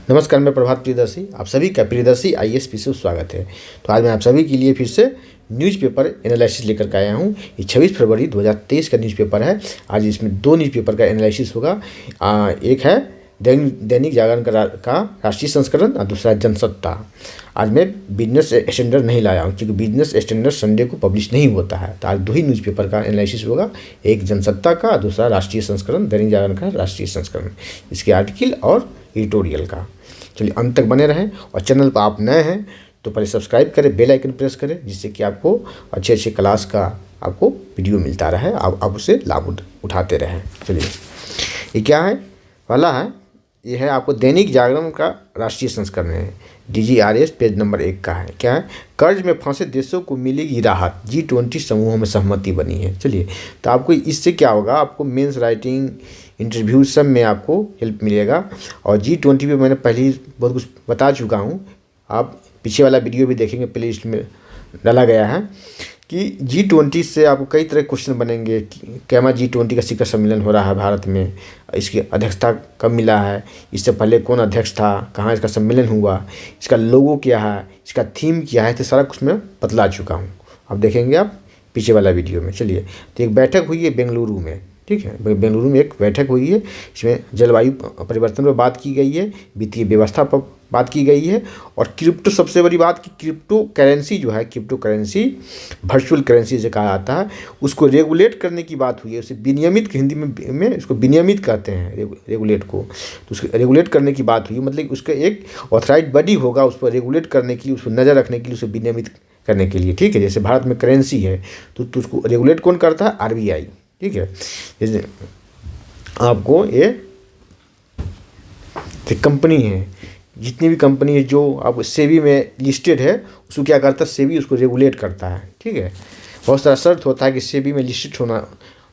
नमस्कार, मैं प्रभात प्रियदर्शी, आप सभी का प्रियदर्शी आईएएस पी से स्वागत है। तो आज मैं आप सभी के लिए फिर से न्यूज़पेपर एनालिसिस लेकर के आया हूँ। ये 26 फरवरी 2023 का न्यूज़पेपर है। आज इसमें दो न्यूज़पेपर का एनालिसिस होगा। एक है दैनिक जागरण का राष्ट्रीय संस्करण और दूसरा है जनसत्ता। आज मैं बिजनेस स्टैंडर्ड नहीं लाया हूँ क्योंकि बिजनेस स्टैंडर्ड संडे को पब्लिश नहीं होता है। तो आज दो ही न्यूज़पेपर का एनालिसिस होगा, एक जनसत्ता का और दूसरा राष्ट्रीय संस्करण दैनिक जागरण का राष्ट्रीय संस्करण, इसके आर्टिकल और एडिटोरियल का। चलिए अंत तक बने रहें और चैनल पर आप नए हैं तो पहले सब्सक्राइब करें, बेल आइकन प्रेस करें, जिससे कि आपको अच्छे अच्छे क्लास का आपको वीडियो मिलता रहे, आप उसे लाभ उठाते रहें। चलिए ये क्या है, पहला है ये है आपको दैनिक जागरण का राष्ट्रीय संस्करण है, DGRS पेज नंबर 1 का है। क्या है, कर्ज में फंसे देशों को मिलेगी राहत, G20 समूहों में सहमति बनी है। चलिए तो आपको इससे क्या होगा, आपको मेंस राइटिंग इंटरव्यू सब में आपको हेल्प मिलेगा। और G20 पे मैंने पहले ही बहुत कुछ बता चुका हूँ, आप पीछे वाला वीडियो भी देखेंगे, प्ले लिस्ट में डाला गया है कि G20 से आपको कई तरह के क्वेश्चन बनेंगे। कैमा G20 का शिखर सम्मेलन हो रहा है भारत में, इसकी अध्यक्षता कब मिला है, इससे पहले कौन अध्यक्ष था, कहाँ इसका सम्मेलन हुआ, इसका लोगो क्या है, इसका थीम क्या है, तो सारा कुछ मैं बतला चुका हूँ। आप देखेंगे आप पीछे वाला वीडियो में। चलिए तो एक बैठक हुई है बेंगलुरु में, ठीक है, बेंगलुरु में एक बैठक हुई है। इसमें जलवायु परिवर्तन पर बात की गई है, वित्तीय व्यवस्था पर बात की गई है और क्रिप्टो, सबसे बड़ी बात कि क्रिप्टो करेंसी जो है, क्रिप्टो करेंसी वर्चुअल करेंसी से कहा जाता है, उसको रेगुलेट करने की बात हुई है। उसे विनियमित, हिंदी में इसको विनियमित कहते हैं, रेगुलेट को। तो उसको रेगुलेट करने की बात हुई, मतलब उसका एक ऑथराइज्ड बॉडी होगा उस पर रेगुलेट करने के लिए, उस पर नज़र रखने के लिए, उसे विनियमित करने के लिए, ठीक है। जैसे भारत में करेंसी है तो उसको रेगुलेट कौन करता है, RBI, ठीक है। जैसे आपको ये कंपनी है, जितनी भी कंपनी है जो आप सेबी में लिस्टेड है, उसको क्या करता है, सेबी उसको रेगुलेट करता है, ठीक है। बहुत सारा शर्त होता है कि सेबी में लिस्टेड होना,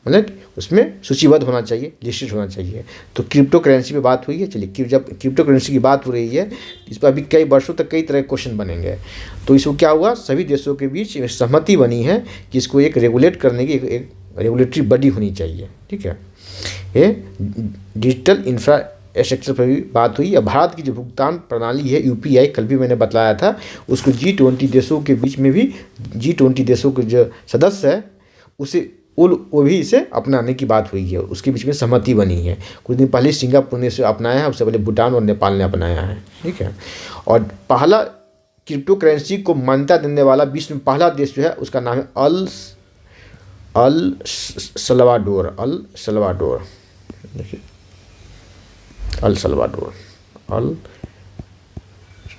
मतलब उसमें सूचीबद्ध होना चाहिए, लिस्टेड होना चाहिए। तो क्रिप्टो करेंसी पे बात हुई है। चलिए जब क्रिप्टो करेंसी की बात हो रही है, इस पर अभी कई वर्षों तक कई तरह के क्वेश्चन बनेंगे। तो इसको क्या हुआ, सभी देशों के बीच सहमति बनी है कि इसको एक रेगुलेट करने की एक रेगुलेटरी बॉडी होनी चाहिए, ठीक है। ये डिजिटल इंफ्रास्ट्रक्चर पर भी बात हुई। अब भारत की जो भुगतान प्रणाली है UPI, कल भी मैंने बताया था, उसको G20 देशों के बीच में भी, G20 देशों के जो सदस्य है उसे वो भी इसे अपनाने की बात हुई है, उसके बीच में सहमति बनी है। कुछ दिन पहले सिंगापुर ने इसे अपनाया है, उससे पहले भूटान और नेपाल ने अपनाया है, ठीक है। और पहला क्रिप्टो करेंसी को मान्यता देने वाला विश्व में पहला देश जो है उसका नाम है अल सल्वाडोर, देखिए अल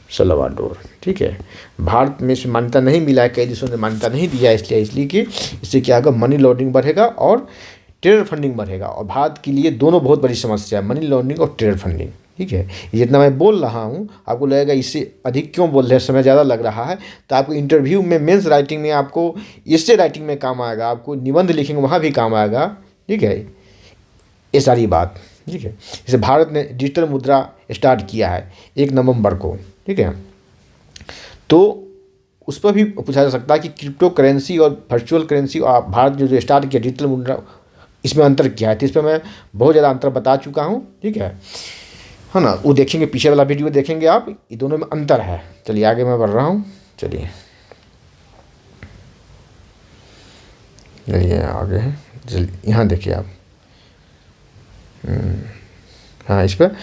सल्वाडोर, ठीक है। भारत में इसे मान्यता नहीं मिला है, कई देशों ने मान्यता नहीं दिया है, इसलिए कि इससे क्या होगा, मनी लॉन्ड्रिंग बढ़ेगा और टेरर फंडिंग बढ़ेगा। और भारत के लिए दोनों बहुत बड़ी समस्या है, मनी लॉन्ड्रिंग और टेरर फंडिंग, ठीक है। जितना मैं बोल रहा हूँ आपको लगेगा इससे अधिक क्यों बोल रहे हैं, समय ज़्यादा लग रहा है। तो आपको इंटरव्यू में, मेंस राइटिंग में आपको इससे राइटिंग में काम आएगा, आपको निबंध लिखेंगे वहाँ भी काम आएगा, ठीक है। ये सारी बात, ठीक है। जैसे भारत ने डिजिटल मुद्रा स्टार्ट किया है 1 नवंबर को, ठीक है। तो उस पर भी पूछा जा सकता है कि क्रिप्टो करेंसी और वर्चुअल करेंसी और भारत जो स्टार्ट किया डिजिटल मुद्रा, इसमें अंतर क्या है। तो इस पर मैं बहुत ज़्यादा अंतर बता चुका हूँ, ठीक है ना। वो देखेंगे, पीछे वाला वीडियो देखेंगे आप, ये दोनों में अंतर है। चलिए आगे मैं बढ़ रहा हूँ, चलिए आगे है, चलिए यहाँ देखिए आप। हाँ, इस पर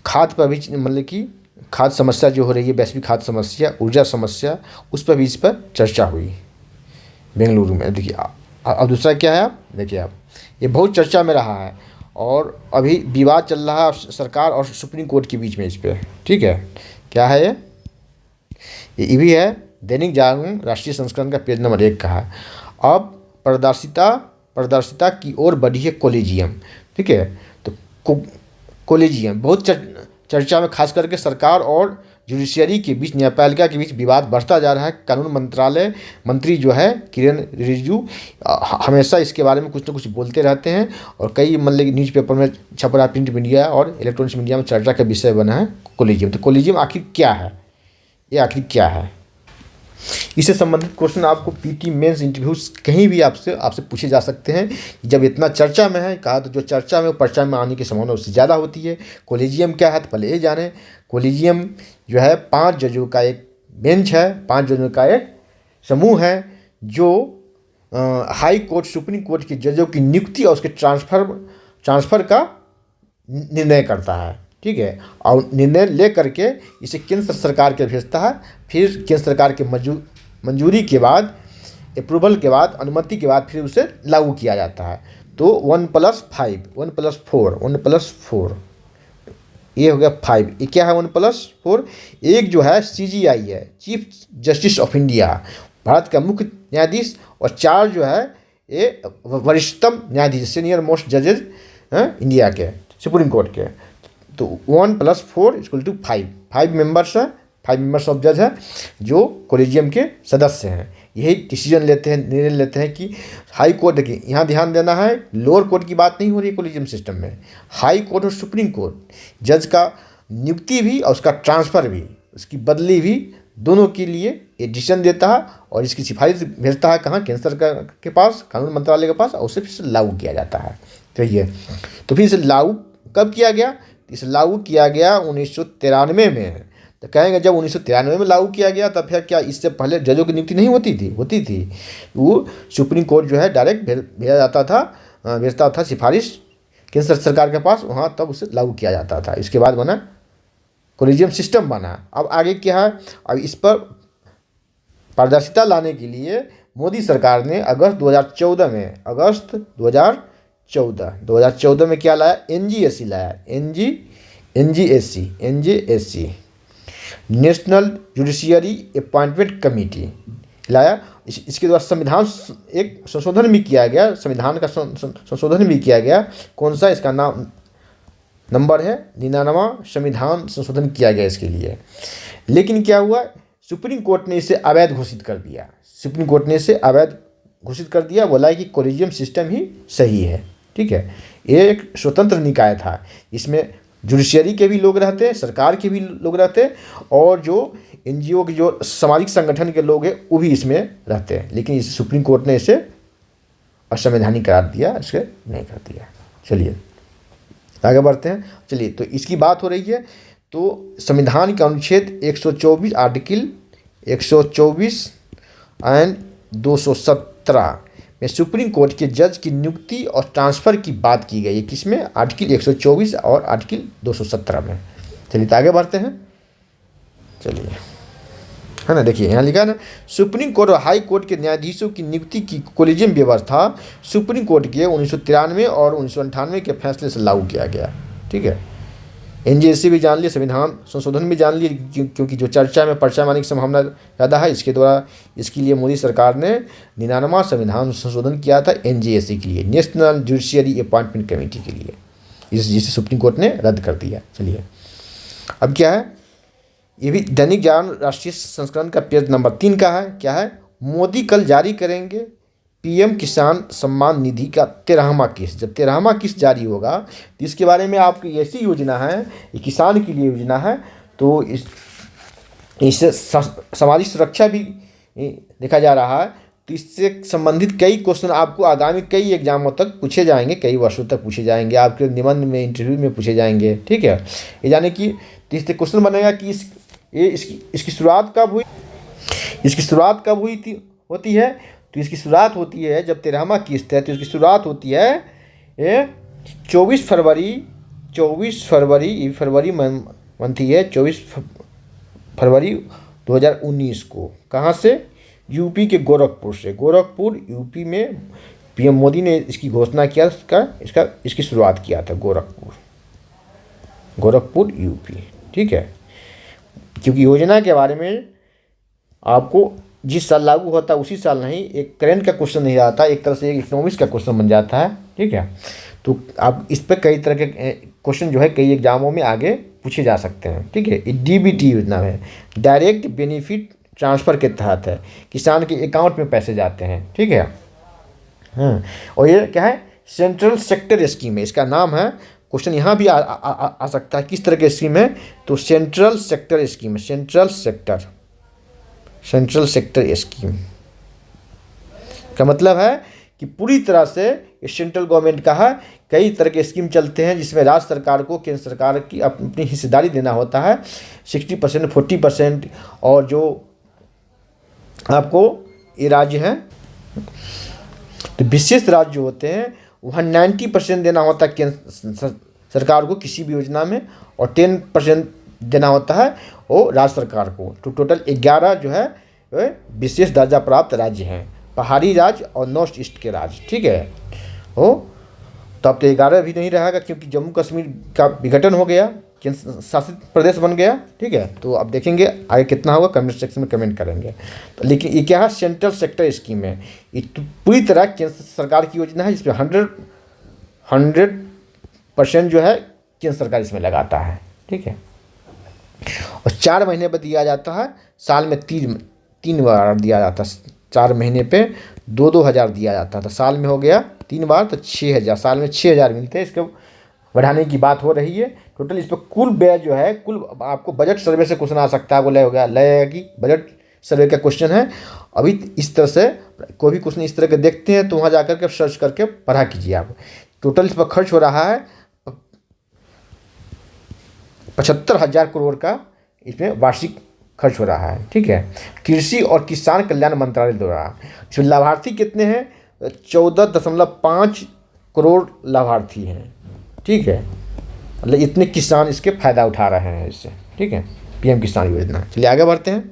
खाद्य पर भी, मतलब कि खाद्य समस्या जो हो रही है, वैश्विक खाद्य समस्या, ऊर्जा समस्या, उस पर भी इस पर चर्चा हुई बेंगलुरु में। देखिए अब दूसरा क्या है, आप देखिए आप, ये बहुत चर्चा में रहा है और अभी विवाद चल रहा है सरकार और सुप्रीम कोर्ट के बीच में इस पर, ठीक है। क्या है ये भी है दैनिक जागरण राष्ट्रीय संस्करण का पेज नंबर 1 का है। अब पारदर्शिता की ओर बढ़ी है कोलेजियम, ठीक है। तो कोलेजियम बहुत चर्चा में, खास करके सरकार और जुडिशियरी के बीच, न्यायपालिका के बीच विवाद बढ़ता जा रहा है। कानून मंत्रालय मंत्री जो है किरेन रिजिजू हमेशा इसके बारे में कुछ न कुछ बोलते रहते हैं और कई, मतलब न्यूज़पेपर में छप रहा, प्रिंट मीडिया और इलेक्ट्रॉनिक्स मीडिया में चर्चा का विषय बना है कोलेजियम। तो कोलेजियम आखिर क्या है, ये आखिर क्या है। इससे संबंधित क्वेश्चन आपको पीटी मेंस इंटरव्यूज कहीं भी आपसे पूछे जा सकते हैं। जब इतना चर्चा में है, कहा तो जो चर्चा में वो पर्चा में आने की संभावना उससे ज़्यादा होती है। कोलिजियम क्या है तो पहले ये जाने। कोलिजियम जो है 5 जजों का एक बेंच है, 5 जजों का एक समूह है जो हाई कोर्ट सुप्रीम कोर्ट के जजों की नियुक्ति और उसके ट्रांसफ़र का निर्णय करता है। ठीक है, और निर्णय ले करके इसे केंद्र सरकार के भेजता है। फिर केंद्र सरकार के मंजूरी के बाद, अप्रूवल के बाद, अनुमति के बाद फिर उसे लागू किया जाता है। तो 1+5, 1+4 ये हो गया 5। ये क्या है 1+4? एक जो है CJI है, chief justice of India, Bharat का मुख्य न्यायाधीश, और 4 जो है ये वरिष्ठतम न्यायाधीश, सीनियर मोस्ट जजेज इंडिया के, सुप्रीम कोर्ट के। तो 1+4 = 5। 5 मेंबर्स है, 5 मेंबर्स ऑफ जज है जो कोलिजियम के सदस्य हैं। यही डिसीजन लेते हैं, निर्णय लेते हैं कि हाई कोर्ट की, यहाँ ध्यान देना है, लोअर कोर्ट की बात नहीं हो रही है कोलिजियम सिस्टम में। हाई कोर्ट और सुप्रीम कोर्ट जज का नियुक्ति भी और उसका ट्रांसफ़र भी, उसकी बदली भी, दोनों के लिए ये डिसीजन देता है और इसकी सिफारिश भेजता है कहाँ? केंद्र सरकार के पास, कानून मंत्रालय के पास, और उसे फिर से लागू किया जाता है। तो ये तो फिर इसे लागू कब किया गया? इसे लागू किया गया 1993 में। तो कहेंगे जब 1993 में लागू किया गया तब फिर क्या इससे पहले जजों की नियुक्ति नहीं होती थी? होती थी। वो सुप्रीम कोर्ट जो है डायरेक्ट भेजता था सिफारिश केंद्र सरकार के पास, वहाँ तब उसे लागू किया जाता था। इसके बाद बना कोलिजियम सिस्टम बना। अब आगे क्या है? अब इस पर पारदर्शिता लाने के लिए मोदी सरकार ने अगस्त 2014 में क्या लाया? NGSC लाया। NGSC national judiciary appointment committee लाया। इसके द्वारा संविधान एक संशोधन भी किया गया, संविधान का संशोधन भी किया गया। कौन सा? इसका नंबर है 99वां संविधान संशोधन किया गया इसके लिए। लेकिन क्या हुआ? सुप्रीम कोर्ट ने इसे अवैध घोषित कर दिया। सुप्रीम कोर्ट ने इसे अवैध घोषित कर दिया, बोला कि कोलिजियम सिस्टम ही सही है। ठीक है, ये एक स्वतंत्र निकाय था, इसमें जुडिशियरी के भी लोग रहते, सरकार के भी लोग रहते, और जो NGO के जो सामाजिक संगठन के लोग हैं वो भी इसमें रहते हैं। लेकिन इसे सुप्रीम कोर्ट ने इसे असंवैधानिक करार दिया, इसे नहीं कर दिया। चलिए आगे बढ़ते हैं। चलिए, तो इसकी बात हो रही है। तो संविधान के अनुच्छेद 124 आर्टिकल 124 एंड 217 में सुप्रीम कोर्ट के जज की नियुक्ति और ट्रांसफ़र की बात की गई है। किसमें? आर्टिकल 124 और आर्टिकल 217 में। चलिए तो आगे बढ़ते हैं। चलिए, है ना, देखिए यहाँ लिखा है ना, सुप्रीम कोर्ट और हाई कोर्ट के न्यायाधीशों की नियुक्ति की कोलिजियम व्यवस्था सुप्रीम कोर्ट के 1993 और 1998 के फैसले से लागू किया गया। ठीक है, NGSC भी जान लिए, संविधान संशोधन भी जान लिए, क्योंकि जो चर्चा में पर्चा में आने की संभावना ज़्यादा है। इसके द्वारा इसके लिए मोदी सरकार ने 99वां संविधान संशोधन किया था NGSC के लिए, नेशनल जुडिशियरी अपॉइंटमेंट कमेटी के लिए, जिसे सुप्रीम कोर्ट ने रद्द कर दिया। चलिए अब क्या है? ये भी दैनिक जागरण राष्ट्रीय संस्करण का पेज नंबर 3 का है। क्या है? मोदी कल जारी करेंगे PM किसान सम्मान निधि का 13वां किस्त। जब 13वां किस्त जारी होगा तो इसके बारे में आपकी ऐसी योजना है, ये किसान के लिए योजना है, तो इससे सामाजिक सुरक्षा भी देखा जा रहा है। तो इससे संबंधित कई क्वेश्चन आपको आगामी कई एग्जामों तक पूछे जाएंगे, कई वर्षों तक पूछे जाएंगे, आपके निबंध में, इंटरव्यू में पूछे जाएंगे। ठीक है, ये यानी कि इससे क्वेश्चन बनेगा कि इसकी शुरुआत कब हुई? इसकी शुरुआत कब होती है? तो इसकी शुरुआत होती है जब 13वां किस्त है, तो इसकी शुरुआत होती है 24 फरवरी, ये फरवरी मंथ ही है, 24 फरवरी 2019 को। कहाँ से? यूपी के गोरखपुर से। गोरखपुर यूपी में PM मोदी ने इसकी घोषणा किया, इसकी शुरुआत किया था गोरखपुर यूपी। ठीक है, क्योंकि योजना के बारे में आपको जिस साल लागू होता है उसी साल नहीं, एक करंट का क्वेश्चन नहीं आता, एक तरह से एक इकोनॉमिक्स का क्वेश्चन बन जाता है। ठीक है, तो आप इस पर कई तरह के क्वेश्चन जो है कई एग्जामों में आगे पूछे जा सकते हैं। ठीक है, ये DBT योजना है, डायरेक्ट बेनिफिट ट्रांसफ़र के तहत है, किसान के अकाउंट में पैसे जाते हैं। ठीक है, और ये क्या है? सेंट्रल सेक्टर स्कीम है, इसका नाम है। क्वेश्चन यहाँ भी आ सकता है, किस तरह की स्कीम है? तो सेंट्रल सेक्टर स्कीम है, central sector central sector scheme का मतलब है कि पूरी तरह से ये सेंट्रल गवर्नमेंट का है। कई तरह के स्कीम चलते हैं जिसमें राज्य सरकार को केंद्र सरकार की अपनी हिस्सेदारी देना होता है 60%, 40%, और जो आपको ये राज्य हैं तो विशेष राज्य जो होते हैं वहाँ 90% देना होता है केंद्र सरकार को किसी भी योजना में, और 10% देना होता है वो राज्य सरकार को। तो टोटल 11 जो है विशेष दर्जा प्राप्त राज्य हैं, पहाड़ी राज्य और नॉर्थ ईस्ट के राज्य। ठीक है, हो तो अब तो 11 भी नहीं रहेगा क्योंकि जम्मू कश्मीर का विघटन हो गया, केंद्र शासित प्रदेश बन गया। ठीक है, तो अब देखेंगे आगे कितना होगा, कमेंट सेक्शन में कमेंट करेंगे। तो लेकिन ये क्या है, सेंट्रल सेक्टर स्कीम है। ये तो पूरी तरह केंद्र सरकार की योजना है जिसमें 100% जो है केंद्र सरकार इसमें लगाता है। ठीक है, और 4 महीने पर दिया जाता है, साल में 3 बार दिया जाता है। 4 महीने पे 2-2 हज़ार दिया जाता था, साल में हो गया 3 बार तो 6,000, साल में 6,000 मिलते हैं। इसको बढ़ाने की बात हो रही है। टोटल इस पर कुल व्यय जो है, कुल आपको बजट सर्वे से क्वेश्चन आ सकता है, बोला होगा लय की बजट सर्वे का क्वेश्चन है। अभी इस तरह से कोई भी क्वेश्चन इस तरह के देखते हैं तो वहाँ जाकर के सर्च करके पढ़ा कीजिए आप। टोटल इस पर खर्च हो रहा है 75,000 करोड़ का इसमें वार्षिक खर्च हो रहा है। ठीक है, कृषि और किसान कल्याण मंत्रालय द्वारा। इसमें लाभार्थी कितने हैं, 14.5 करोड़ लाभार्थी हैं। ठीक है, मतलब इतने किसान इसके फायदा उठा रहे हैं इससे। ठीक है, पीएम किसान योजना। चलिए आगे बढ़ते हैं।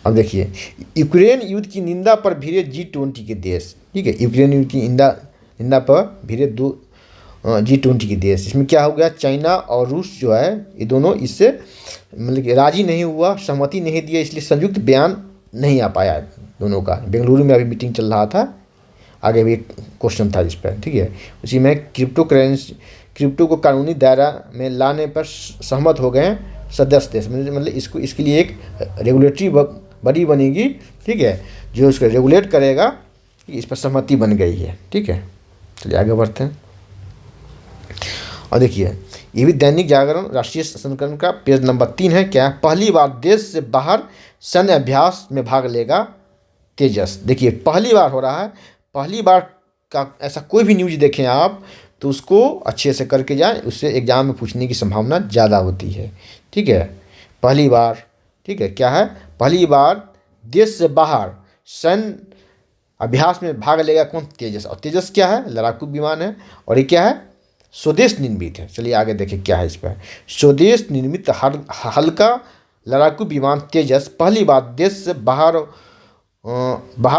अब देखिए, यूक्रेन युद्ध की निंदा पर भिड़े G20 के देश। ठीक है, यूक्रेन युद्ध की निंदा पर भिड़े G20 के देश। इसमें क्या हो गया, चाइना और रूस जो है ये दोनों इससे मतलब कि राजी नहीं हुआ, सहमति नहीं दिया, इसलिए संयुक्त बयान नहीं आ पाया दोनों का। बेंगलुरु में अभी मीटिंग चल रहा था, आगे भी एक क्वेश्चन था इस पर। ठीक है, उसी में क्रिप्टो को कानूनी दायरा में लाने पर सहमत हो गए सदस्य देश। मतलब इसके लिए एक रेगुलेटरी बॉडी बनेगी। ठीक है, जो उसको रेगुलेट करेगा, इस पर सहमति बन गई है। ठीक है, चलिए आगे बढ़ते हैं। और देखिए, ये भी दैनिक जागरण राष्ट्रीय संस्करण का पेज नंबर 3 है। क्या है, पहली बार देश से बाहर सैन्य अभ्यास में भाग लेगा तेजस। देखिए, पहली बार हो रहा है। पहली बार का ऐसा कोई भी न्यूज़ देखें आप तो उसको अच्छे से करके जाएं, उससे एग्जाम में पूछने की संभावना ज़्यादा होती है। ठीक है, पहली बार। ठीक है, क्या है, पहली बार देश से बाहर सैन्य अभ्यास में भाग लेगा कौन, तेजस। और तेजस क्या है, लड़ाकू विमान है, और ये क्या है, स्वदेश निर्मित है। चलिए आगे देखें क्या है इस पर। स्वदेश निर्मित हल्का लड़ाकू विमान तेजस पहली बार देश से बाहर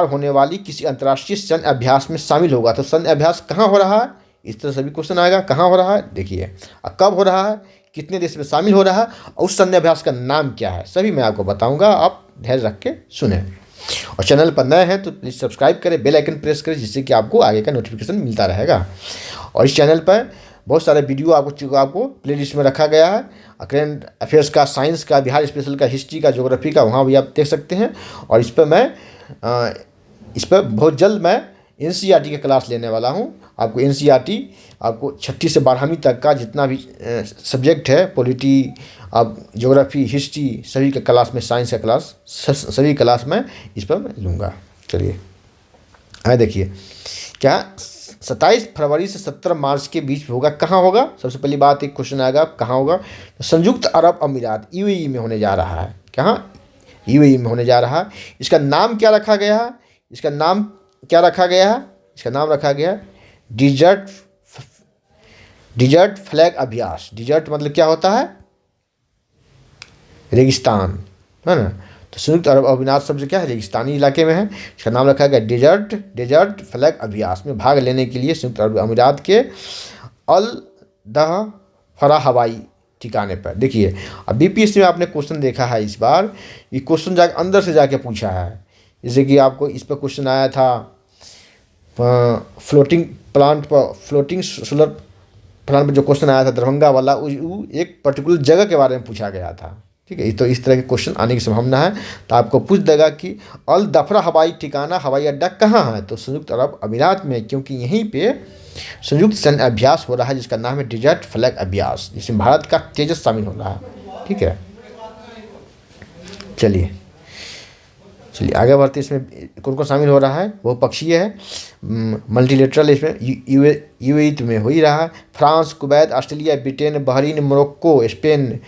होने वाली किसी अंतर्राष्ट्रीय सैन्य अभ्यास में शामिल होगा। तो सैन्य अभ्यास कहाँ हो रहा है, इस तरह से भी क्वेश्चन आएगा, कहाँ हो रहा है, देखिए, और कब हो रहा है, कितने देश में शामिल हो रहा है, और उस सैन्य अभ्यास का नाम क्या है, सभी मैं आपको बताऊंगा। आप धैर्य रख के सुने, और चैनल पर नए हैं तो प्लीज़ सब्सक्राइब करें, बेल आइकन प्रेस करें, जिससे कि आपको आगे का नोटिफिकेशन मिलता रहेगा। और इस चैनल पर बहुत सारे वीडियो आपको प्लेलिस्ट में रखा गया है। करेंट अफेयर्स का, साइंस का, बिहार स्पेशल का, हिस्ट्री का, ज्योग्राफी का, वहाँ भी आप देख सकते हैं। और इस पर बहुत जल्द मैं NCERT की क्लास लेने वाला हूँ। आपको NCERT आपको 6ठी से 12वीं तक का जितना भी सब्जेक्ट है, पॉलिटी, आप ज्योग्राफी, हिस्ट्री, सभी का क्लास में, साइंस का क्लास, सभी क्लास में इस पर मैं लूँगा। चलिए आगे देखिए, क्या 27 फरवरी से 17 मार्च के बीच होगा, कहाँ होगा, सबसे पहली बात एक क्वेश्चन आएगा कहाँ होगा, तो संयुक्त अरब अमीरात UAE में होने जा रहा है। कहाँ, UAE में होने जा रहा है। इसका नाम क्या रखा गया है, इसका नाम क्या रखा गया है, इसका नाम रखा गया है डिजर्ट फ्लैग अभ्यास। डिजर्ट मतलब क्या होता है, रेगिस्तान, है ना। तो संयुक्त अरब अमीरात शब्द क्या है, रेगिस्तानी इलाके में है। इसका नाम रखा गया डिजर्ट फ्लैग अभ्यास में भाग लेने के लिए संयुक्त अरब अमीरात के अल दहफरा हवाई ठिकाने पर। देखिए, अब BPSC में आपने क्वेश्चन देखा है इस बार, ये क्वेश्चन जाके अंदर से जाके पूछा है। जैसे कि आपको इस पर क्वेश्चन आया था फ्लोटिंग सोलर प्लांट पर जो क्वेश्चन आया था दरभंगा वाला, एक पर्टिकुलर जगह के बारे में पूछा गया था। ठीक है, तो इस तरह के क्वेश्चन आने की संभावना है। तो आपको पूछ देगा कि अल दफरा हवाई ठिकाना, हवाई अड्डा कहाँ है, तो संयुक्त अरब अमीरात में, क्योंकि यहीं पे संयुक्त सैन्य अभ्यास हो रहा है जिसका नाम है डिजर्ट फ्लैग अभ्यास, जिसमें भारत का तेजस शामिल हो रहा है। ठीक है। चलिए आगे बढ़ते। इसमें कौन कौन शामिल हो रहा है, वो पक्षीय है, मल्टीलेटरल इसमें यूएई में हो ही रहा है। France, Kuwait, Australia, Britain, Bahrain, Morocco, Spain,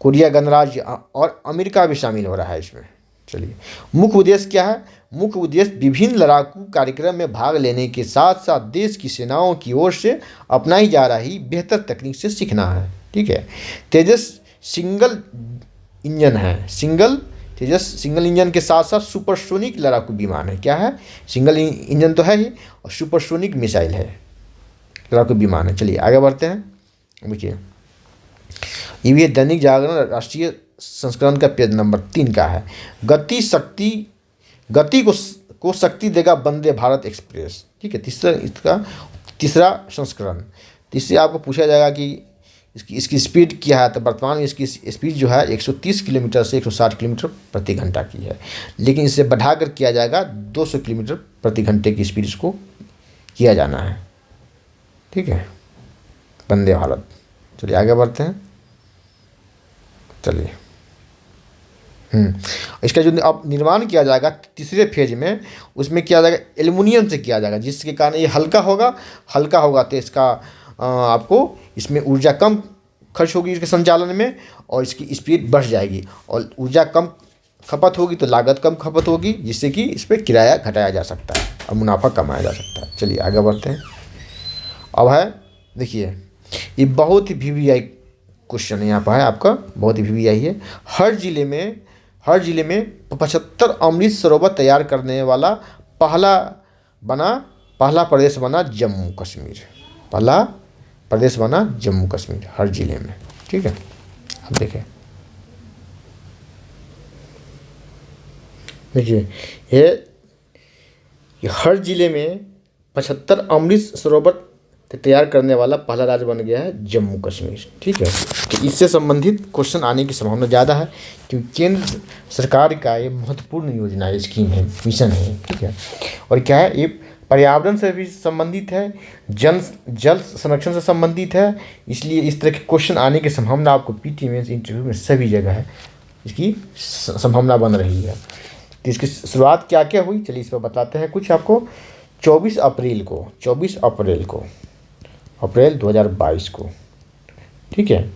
Korea गणराज्य और अमेरिका भी शामिल हो रहा है इसमें। चलिए, मुख्य उद्देश्य क्या है? मुख्य उद्देश्य विभिन्न लड़ाकू कार्यक्रम में भाग लेने के साथ साथ देश की सेनाओं की ओर से अपनाई जा रही बेहतर तकनीक से सीखना है। ठीक है। तेजस सिंगल इंजन है, तेजस सिंगल इंजन के साथ साथ सुपरसोनिक लड़ाकू विमान है। क्या है? सिंगल इंजन तो है ही, और सुपरसोनिक मिसाइल है, लड़ाकू विमान है। चलिए आगे बढ़ते हैं। देखिए, ये भी दैनिक जागरण राष्ट्रीय संस्करण का पेज नंबर 3 का है। गति को शक्ति देगा वंदे भारत एक्सप्रेस। ठीक है, तीसरा संस्करण। इससे आपको पूछा जाएगा कि इसकी स्पीड क्या है, तो वर्तमान में इसकी स्पीड जो है 130 किलोमीटर से 160 किलोमीटर प्रति घंटा की है, लेकिन इसे बढ़ाकर किया जाएगा 200 किलोमीटर प्रति घंटे की स्पीड इसको किया जाना है। ठीक है, वंदे भारत। चलिए आगे बढ़ते हैं। चलिए, इसका जो अब निर्माण किया जाएगा तीसरे फेज में, उसमें किया जाएगा एल्युमिनियम से किया जाएगा, जिसके कारण ये हल्का होगा तो इसका आपको इसमें ऊर्जा कम खर्च होगी इसके संचालन में, और इसकी स्पीड बढ़ जाएगी, और ऊर्जा कम खपत होगी तो लागत कम खपत होगी, जिससे कि इस पर किराया घटाया जा सकता है और मुनाफा कमाया जा सकता है। चलिए आगे बढ़ते हैं। अब है, देखिए, ये बहुत ही VVI क्वेश्चन है, यहाँ पर है आपका, बहुत ही VVI है। हर जिले में 75 अमृत सरोवर तैयार करने वाला पहला प्रदेश बना जम्मू कश्मीर, हर जिले में। ठीक है, अब देखिए ये हर जिले में 75 अमृत सरोवर तैयार करने वाला पहला राज्य बन गया है जम्मू कश्मीर। ठीक है, तो इससे संबंधित क्वेश्चन आने की संभावना ज़्यादा है, क्योंकि केंद्र सरकार का ये महत्वपूर्ण योजना है, स्कीम है, मिशन है। ठीक है, और क्या है, ये पर्यावरण से भी संबंधित है, जल संरक्षण से संबंधित है, इसलिए इस तरह के क्वेश्चन आने की संभावना आपको PT में, इंटरव्यू में सभी जगह है, इसकी संभावना बन रही है। तो इसकी शुरुआत क्या क्या हुई, चलिए इस पर बताते हैं कुछ आपको। 24 अप्रैल 2022 को, ठीक है,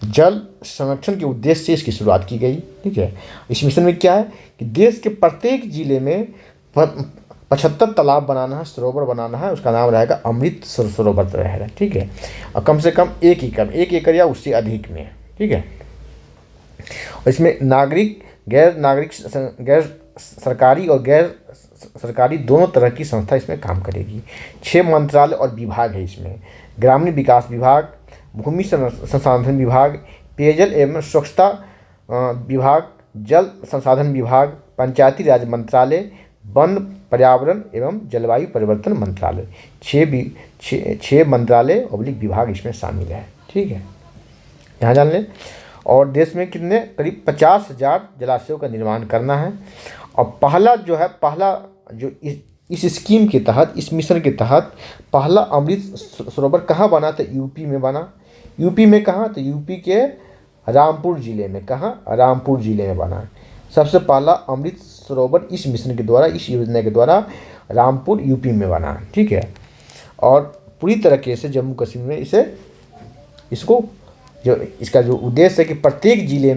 जल संरक्षण के उद्देश्य से इसकी शुरुआत की गई। ठीक है, इस मिशन में क्या है कि देश के प्रत्येक जिले में 75 तालाब बनाना है, सरोवर बनाना है, उसका नाम रहेगा अमृत सरोवर रहेगा। ठीक है, और कम से कम 1 एकड़ या उससे अधिक में। ठीक है, और इसमें गैर सरकारी और गैर सरकारी दोनों तरह की संस्था इसमें काम करेगी। 6 मंत्रालय और विभाग है इसमें: ग्रामीण विकास विभाग, भूमि संसाधन विभाग, पेयजल एवं स्वच्छता विभाग, जल संसाधन विभाग, पंचायती राज मंत्रालय, वन पर्यावरण एवं जलवायु परिवर्तन मंत्रालय। 6 मंत्रालय और विभाग इसमें शामिल है। ठीक है, यहाँ जान लें। और देश में कितने, करीब 50,000 जलाशयों का निर्माण करना है। और पहला जो इस स्कीम के तहत, इस मिशन के तहत पहला अमृत सरोवर कहाँ बना, तो यूपी में बना। यूपी में कहाँ, तो यूपी के रामपुर जिले में। कहाँ, रामपुर जिले में बना सबसे पहला अमृत सरोवर इस मिशन के द्वारा, इस योजना के द्वारा रामपुर यूपी में बना। ठीक है, और पूरी तरीके से जम्मू कश्मीर में इसका जो उद्देश्य है कि प्रत्येक जिले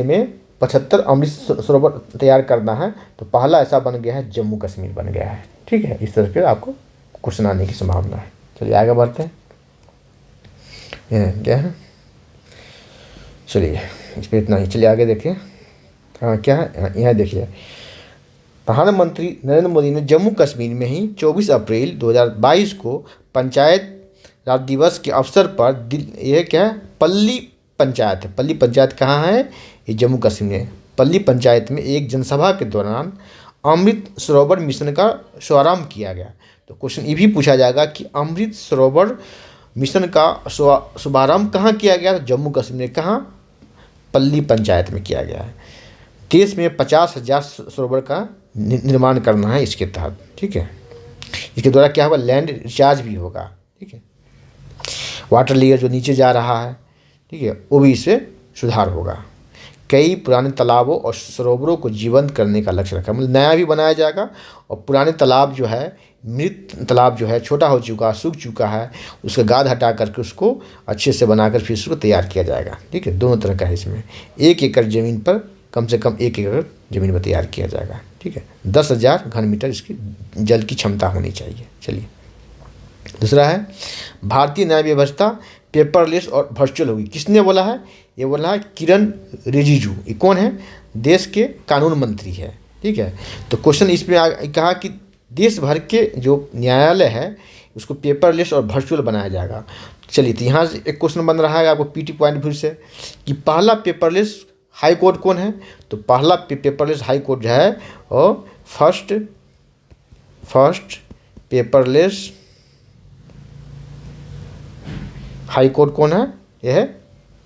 में 75 अमृत सरोवर तैयार करना है, तो पहला ऐसा बन गया है, जम्मू कश्मीर बन गया है। ठीक है, इस तरह के आपको क्वेश्चन आने की संभावना है। चलिए आगे बढ़ते हैं। क्या है, चलिए इस पर इतना ही। चलिए आगे देखिए। हाँ, क्या है, यहाँ देखिए, प्रधानमंत्री नरेंद्र मोदी ने जम्मू कश्मीर में ही 24 अप्रैल 2022 को पंचायत राज दिवस के अवसर पर यह क्या है, पल्ली पंचायत कहाँ है, ये जम्मू कश्मीर में। पल्ली पंचायत में एक जनसभा के दौरान अमृत सरोवर मिशन का शुभारंभ किया गया। तो क्वेश्चन ये भी पूछा जाएगा कि अमृत सरोवर मिशन का शुभारंभ कहाँ किया गया, तो जम्मू कश्मीर में। कहाँ, पल्ली पंचायत में किया गया है। देश में 50,000 सरोवर का निर्माण करना है इसके तहत। ठीक है, इसके द्वारा क्या होगा, लैंड रिचार्ज भी होगा। ठीक है, वाटर लेयर जो नीचे जा रहा है, ठीक है, वो भी इससे सुधार होगा। कई पुराने तालाबों और सरोवरों को जीवंत करने का लक्ष्य रखा, मतलब नया भी बनाया जाएगा और पुराने तालाब जो है, मृत तालाब जो है, छोटा हो चुका, सूख चुका है, उसका गाद हटा करके उसको अच्छे से बनाकर फिर उसको तैयार किया जाएगा। ठीक है, दोनों तरह का है इसमें। 1 एकड़ ज़मीन पर कम से कम 1 एकड़ ज़मीन पर तैयार किया जाएगा। ठीक है, 10,000 घन मीटर इसकी जल की क्षमता होनी चाहिए। चलिए, दूसरा है भारतीय न्याय व्यवस्था पेपरलेस और वर्चुअल होगी। किसने बोला है? ये बोला है किरण रिजिजू। ये कौन है? देश के कानून मंत्री है। ठीक है, तो क्वेश्चन इसमें कहा कि देश भर के जो न्यायालय है उसको पेपरलेस और वर्चुअल बनाया जाएगा। चलिए, तो यहाँ से एक क्वेश्चन बन रहा है आपको पीटी पॉइंट फिर से कि पहला पेपरलेस हाई कोर्ट कौन है? तो पहला पेपरलेस हाई कोर्ट जो है और फर्स्ट पेपरलेस हाई कोर्ट कौन है? यह है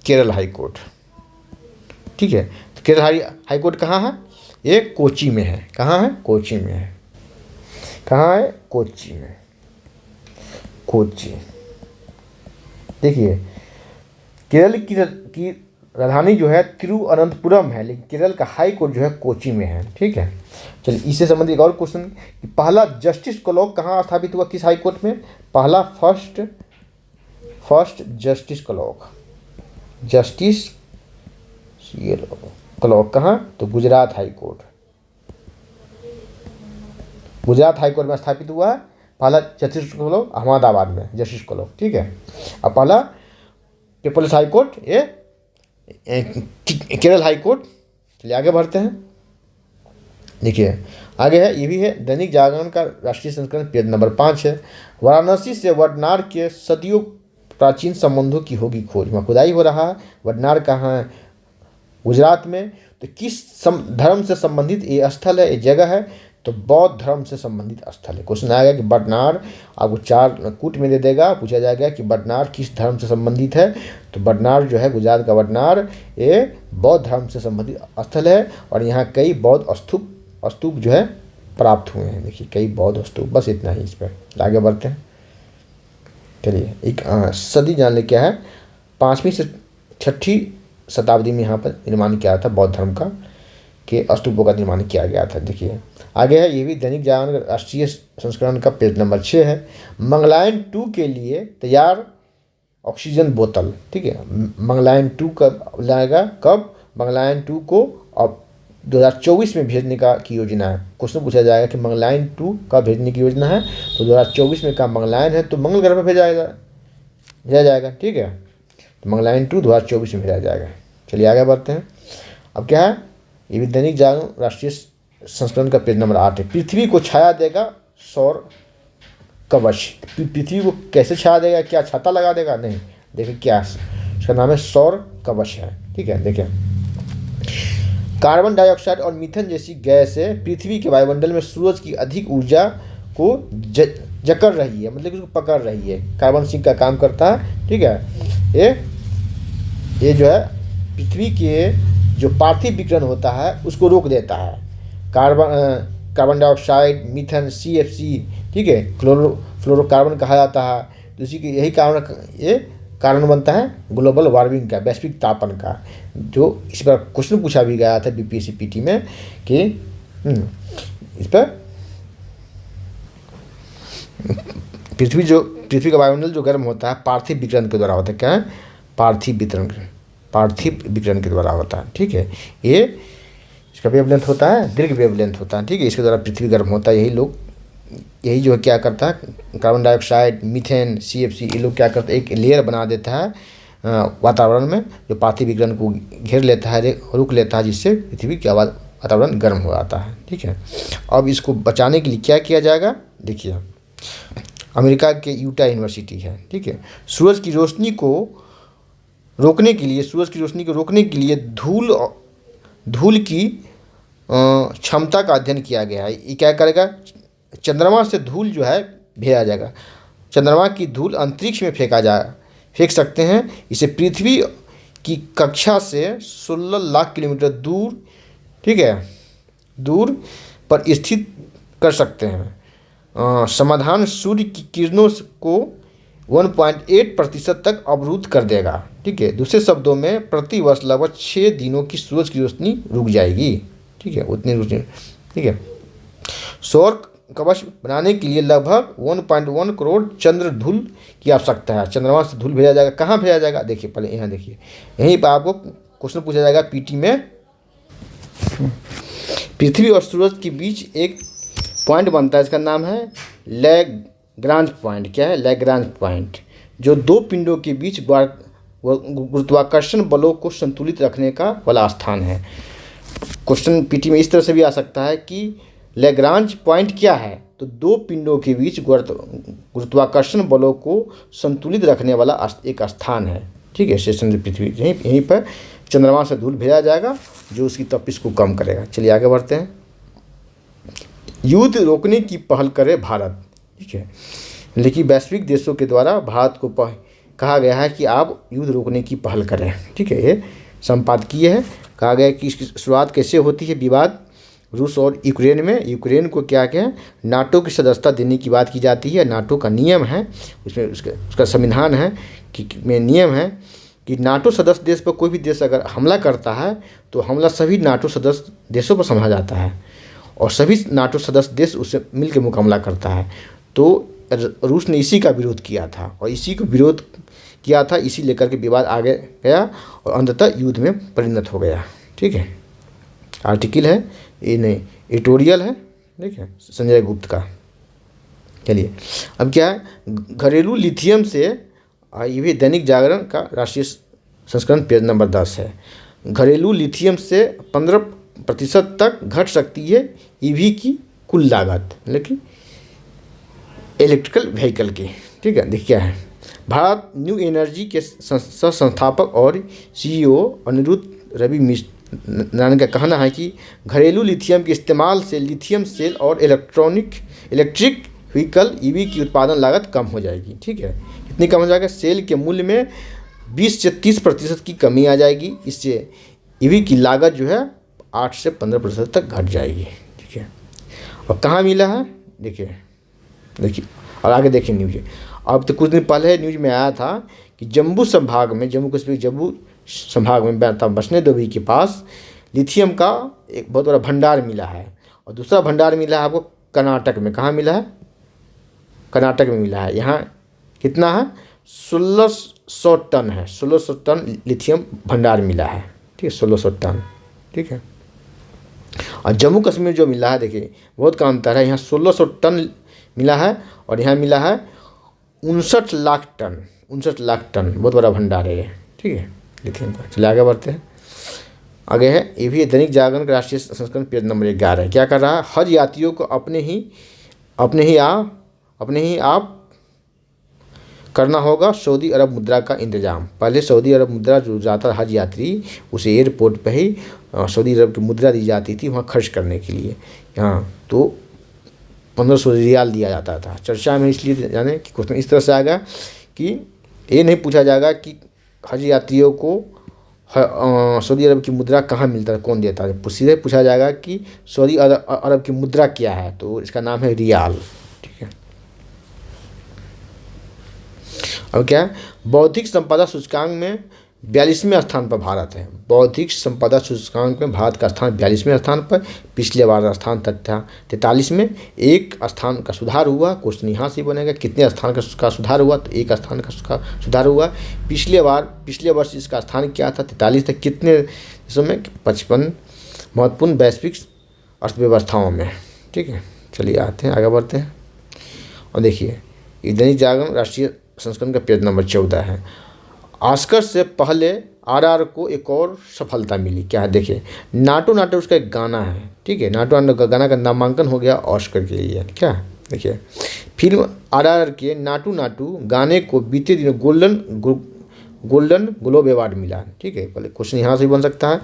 केरल हाई कोर्ट। ठीक है, तो केरल हाई कोर्ट कहाँ है? ये कोची में है। कहाँ है? कोची में है। कहाँ है? कोची में। कोची। देखिए, केरल की राजधानी जो है तिरुवनंतपुरम है, लेकिन केरल का हाई कोर्ट जो है कोची में है। ठीक है, चलिए, इससे संबंधित एक और क्वेश्चन कि पहला जस्टिस क्लॉक कहाँ स्थापित हुआ, किस हाई कोर्ट में? पहला फर्स्ट जस्टिस क्लॉक कहाँ? तो Gujarat high court. Gujarat high court में स्थापित हुआ है पहला जस्टिस क्लॉक, अहमदाबाद में जस्टिस क्लॉक। ठीक है, अब पहला पीपल्स हाई कोर्ट ये केरल हाई कोर्ट। चलिए आगे बढ़ते हैं। देखिए आगे है, ये भी है दैनिक जागरण का राष्ट्रीय संस्करण, पेज नंबर 5 है। वाराणसी से वडनार के सदियों प्राचीन संबंधों की होगी खोज। वहाँ खुदाई हो रहा है। वडनार कहाँ है? गुजरात में। तो किस धर्म से संबंधित ये स्थल है, ये जगह है? तो बौद्ध धर्म से संबंधित स्थल है। क्वेश्चन आएगा कि वडनार, आपको 4 कूट में दे देगा, पूछा जाएगा कि वडनार किस धर्म से संबंधित है। तो वडनार जो है, गुजरात का वडनार, ये बौद्ध धर्म से संबंधित स्थल है और यहाँ कई बौद्ध स्तूप जो है प्राप्त हुए हैं। देखिए, कई बौद्ध स्तूप। बस इतना ही इस पर। आगे बढ़ते हैं। चलिए, एक सदी जान ले क्या है। 5वीं से 6वीं शताब्दी में यहाँ पर निर्माण किया था बौद्ध धर्म का, के स्तूपों का निर्माण किया गया था। देखिए आगे है, ये भी दैनिक जागरण राष्ट्रीय संस्करण का पेज नंबर 6 है। मंगलयान 2 के लिए तैयार ऑक्सीजन बोतल। ठीक है, मंगलयान 2 कब लाएगा? कब? मंगलयान 2 को अब 2024 में भेजने की योजना है। क्वेश्चन पूछा जाएगा कि मंगलयान 2 कब भेजने की योजना है? तो 2024 में का मंगलयान है तो मंगल ग्रह पर भेजा जाएगा। ठीक है, तो मंगलयान 2 2024 में भेजा जाएगा। चलिए आगे बढ़ते हैं। अब क्या है, ये भी दैनिक जागरण राष्ट्रीय संस्करण का पेज नंबर 8 है। पृथ्वी को छाया देगा सौर कवच। पृथ्वी को कैसे छाया देगा? क्या छाता लगा देगा? नहीं, देखिए क्या इसका नाम है, सौर कवच है। ठीक है, देखिए कार्बन डाइऑक्साइड और मीथेन जैसी गैसें पृथ्वी के वायुमंडल में सूरज की अधिक ऊर्जा को जकड़ रही है, मतलब उसको पकड़ रही है। कार्बन सिंक का काम करता है। ठीक है, ये जो है पृथ्वी के जो पार्थिव विकिरण होता है उसको रोक देता है। कार्बन डाइऑक्साइड, मीथेन, CFC, ठीक है, फ्लोरोकार्बन कहा जाता है। तो इसी के यही कारण बनता है ग्लोबल वार्मिंग का, वैश्विक तापन का। जो इस पर क्वेश्चन पूछा भी गया था BPSC PT में कि इस पर पृथ्वी का वायुमंडल जो गर्म होता है पार्थिव विकिरण के द्वारा होता है। क्या है? पार्थिव विकिरण के द्वारा होता है। ठीक है, ये इसका वेवलेंथ होता है, दीर्घ वेवलेंथ होता है। ठीक है, इसके द्वारा पृथ्वी गर्म होता है। यही जो है क्या करता है, कार्बन डाइऑक्साइड, मीथेन, CFC, ये लोग क्या करते हैं, एक लेयर बना देता है वातावरण में, जो पार्थिव विकिरण को घेर लेता है, रुक लेता है, जिससे पृथ्वी का वातावरण गर्म हो जाता है। ठीक है, अब इसको बचाने के लिए क्या किया जाएगा? देखिए, अमेरिका के यूटा यूनिवर्सिटी है। ठीक है, सूरज की रोशनी को रोकने के लिए धूल की क्षमता का अध्ययन किया गया है। ये क्या करेगा? चंद्रमा से धूल जो है भेजा जाएगा। चंद्रमा की धूल अंतरिक्ष में फेंक सकते हैं। इसे पृथ्वी की कक्षा से 16 लाख किलोमीटर दूर, ठीक है, दूर पर स्थित कर सकते हैं। समाधान सूर्य की किरणों को 1.8% तक अवरुद्ध कर देगा। ठीक है, दूसरे शब्दों में प्रति वर्ष लगभग 6 दिनों की सूरज की रोशनी रुक जाएगी। ठीक है, उतनी रोशनी। ठीक है, सौर कवच बनाने के लिए लगभग 1.1 करोड़ चंद्र धूल की आवश्यकता है। चंद्रमा से धूल भेजा जाएगा, कहाँ भेजा जाएगा? देखिए पहले यहाँ देखिए, यहीं पर आपको क्वेश्चन पूछा जाएगा पीटी में। पृथ्वी और सूरज के बीच एक पॉइंट बनता है, इसका नाम है लैग्रांज पॉइंट। क्या है? लैग्रांज पॉइंट, जो दो पिंडों के बीच गुरुत्वाकर्षण बलों को संतुलित रखने का वाला स्थान है। क्वेश्चन पीटी में इस तरह से भी आ सकता है कि लैग्रांज पॉइंट क्या है? तो दो पिंडों के बीच गुरुत्वाकर्षण बलों को संतुलित रखने वाला एक स्थान है। ठीक है, स्टेशन पृथ्वी, यहीं पर चंद्रमा से धूल भेजा जाएगा जो उसकी तपिश को कम करेगा। चलिए आगे बढ़ते हैं। युद्ध रोकने की पहल करे भारत। ठीक है, लेकिन वैश्विक देशों के द्वारा भारत को कहा गया है कि आप युद्ध रोकने की पहल करें। ठीक है, ये संपादकीय है। कहा गया कि इसकी शुरुआत कैसे होती है? विवाद रूस और यूक्रेन में। यूक्रेन को क्या है, नाटो की सदस्यता देने की बात की जाती है। नाटो का नियम है, उसमें उसका संविधान है कि में नियम है कि नाटो सदस्य देश पर कोई भी देश अगर हमला करता है तो हमला सभी नाटो सदस्य देशों पर समझा जाता है और सभी नाटो सदस्य देश उससे मिलकर मुकाबला करता है। तो रूस ने इसी का विरोध किया था और इसी को विरोध किया था, इसी लेकर के विवाद आगे गया और अंततः युद्ध में परिणत हो गया। ठीक है, आर्टिकल है ये, नहीं एडिटोरियल है। ठीक है, संजय गुप्त का। चलिए अब क्या है, घरेलू लिथियम से, ये भी दैनिक जागरण का राष्ट्रीय संस्करण पेज नंबर 10 है। घरेलू लिथियम से 15% तक घट सकती है ईवी की कुल लागत, लेकिन इलेक्ट्रिकल व्हीकल की। ठीक है, देखिए क्या है, भारत न्यू एनर्जी के संस्थापक और सीईओ अनिरुद्ध रवि नारायण का कहना है कि घरेलू लिथियम के इस्तेमाल से लिथियम सेल और इलेक्ट्रिक व्हीकल ईवी की उत्पादन लागत कम हो जाएगी। ठीक है, कितनी कम हो जाएगा? सेल के मूल्य में 20 से 30% की कमी आ जाएगी। इससे ईवी की लागत जो है 8 से 15% तक घट जाएगी। ठीक है, और कहाँ मिला है? देखिए और आगे देखिए न्यूज। अब तो कुछ दिन पहले न्यूज में आया था कि जम्मू संभाग में, जम्मू कश्मीर जम्मू संभाग में वैष्णो देवी के पास लिथियम का एक बहुत बड़ा भंडार मिला है। और दूसरा भंडार मिला है आपको कर्नाटक में। कहाँ मिला है? कर्नाटक में मिला है। यहाँ कितना है? 1600 टन है। 1600 टन लिथियम भंडार मिला है। ठीक है, 1600 टन। ठीक है, और जम्मू कश्मीर जो मिला है, देखिए बहुत का अंतर है। यहाँ 1600 टन मिला है और यहाँ मिला है 59 लाख टन। 59 लाख टन, बहुत बड़ा भंडार है ये। ठीक है, लिथियम का। चलिए आगे बढ़ते हैं। आगे है, ये भी दैनिक जागरण का राष्ट्रीय संस्करण पेज नंबर 11 है। क्या कर रहा है? हज यात्रियों को अपने ही आप करना होगा सऊदी अरब मुद्रा का इंतजाम। पहले सऊदी अरब मुद्रा जो जाता हज यात्री, उसे एयरपोर्ट पर ही सऊदी अरब की मुद्रा दी जाती थी वहाँ खर्च करने के लिए। यहाँ तो 1500 रियाल दिया जाता था। चर्चा में इसलिए जाने कि क्वेश्चन इस तरह से आएगा कि ये नहीं पूछा जाएगा कि हज यात्रियों को सऊदी अरब की मुद्रा कहाँ मिलता है, कौन देता है। सीधे पूछा जाएगा कि सऊदी अरब की मुद्रा क्या है, तो इसका नाम है रियाल। ठीक है, अब क्या है, बौद्धिक संपदा सूचकांक में 42वें स्थान पर भारत है। बौद्धिक संपदा सूचकांक में भारत का स्थान 42वें स्थान पर, पिछले बार स्थान था 43 में। एक स्थान का सुधार हुआ। क्वेश्चन यहाँ से बनेगा कितने स्थान का सुधार हुआ, तो एक स्थान का सुधार हुआ। पिछले वर्ष इसका स्थान क्या था? 43 था। कितने देशों में? 55 महत्वपूर्ण वैश्विक अर्थव्यवस्थाओं में। ठीक है, चलिए आते हैं, आगे बढ़ते हैं। और देखिए ये दैनिक जागरण राष्ट्रीय संस्करण का पेज नंबर 14 है। ऑस्कर से पहले आरआर को एक और सफलता मिली। क्या है? देखिए, नाटो उसका एक गाना है। ठीक है, नाटो का गाना का नामांकन हो गया ऑस्कर के लिए। क्या देखिए, फिल्म आरआर के नाटू गाने को बीते दिनों गोल्डन ग्लोब अवार्ड मिला। ठीक है, पहले क्वेश्चन यहाँ से बन सकता है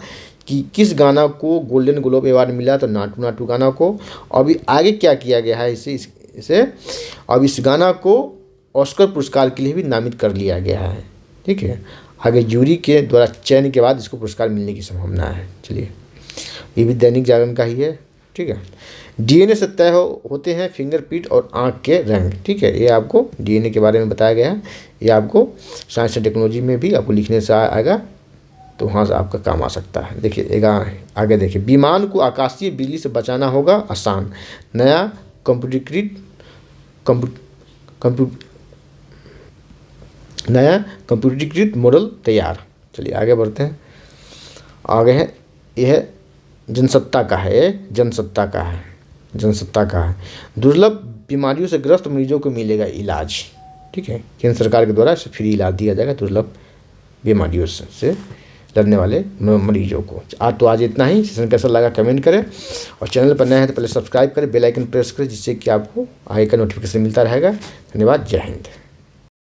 कि किस गाना को गोल्डन ग्लोब अवार्ड मिला, तो नाटू गाना को। अभी आगे क्या किया गया है, इसे अब इस गाना को ऑस्कर पुरस्कार के लिए भी नामित कर लिया गया है। ठीक है, आगे जूरी के द्वारा चयन के बाद इसको पुरस्कार मिलने की संभावना है। चलिए, ये भी दैनिक जागरण का ही है। ठीक है। डीएनए से तय होते हैं फिंगरप्रिंट और आँख के रंग, ठीक है। ये आपको डीएनए के बारे में बताया गया है। ये आपको साइंस एंड टेक्नोलॉजी में भी आपको लिखने से आएगा, तो वहाँ से आपका काम आ सकता है। देखिए आगे देखिए, विमान को आकाशीय बिजली से बचाना होगा आसान, नया कंप्यूटरीकृत मॉडल तैयार। चलिए आगे बढ़ते हैं। आगे है, यह जनसत्ता का है, जनसत्ता का है। दुर्लभ बीमारियों से ग्रस्त मरीजों को मिलेगा इलाज, ठीक है। केंद्र सरकार के द्वारा इसे फ्री इलाज दिया जाएगा दुर्लभ बीमारियों से लड़ने वाले मरीजों को। तो आज इतना ही। सेशन कैसा लगा कमेंट करें, और चैनल पर नए हैं तो पहले सब्सक्राइब करें, बेल आइकन प्रेस करें, जिससे कि आपको आगे का नोटिफिकेशन मिलता रहेगा। धन्यवाद, जय हिंद।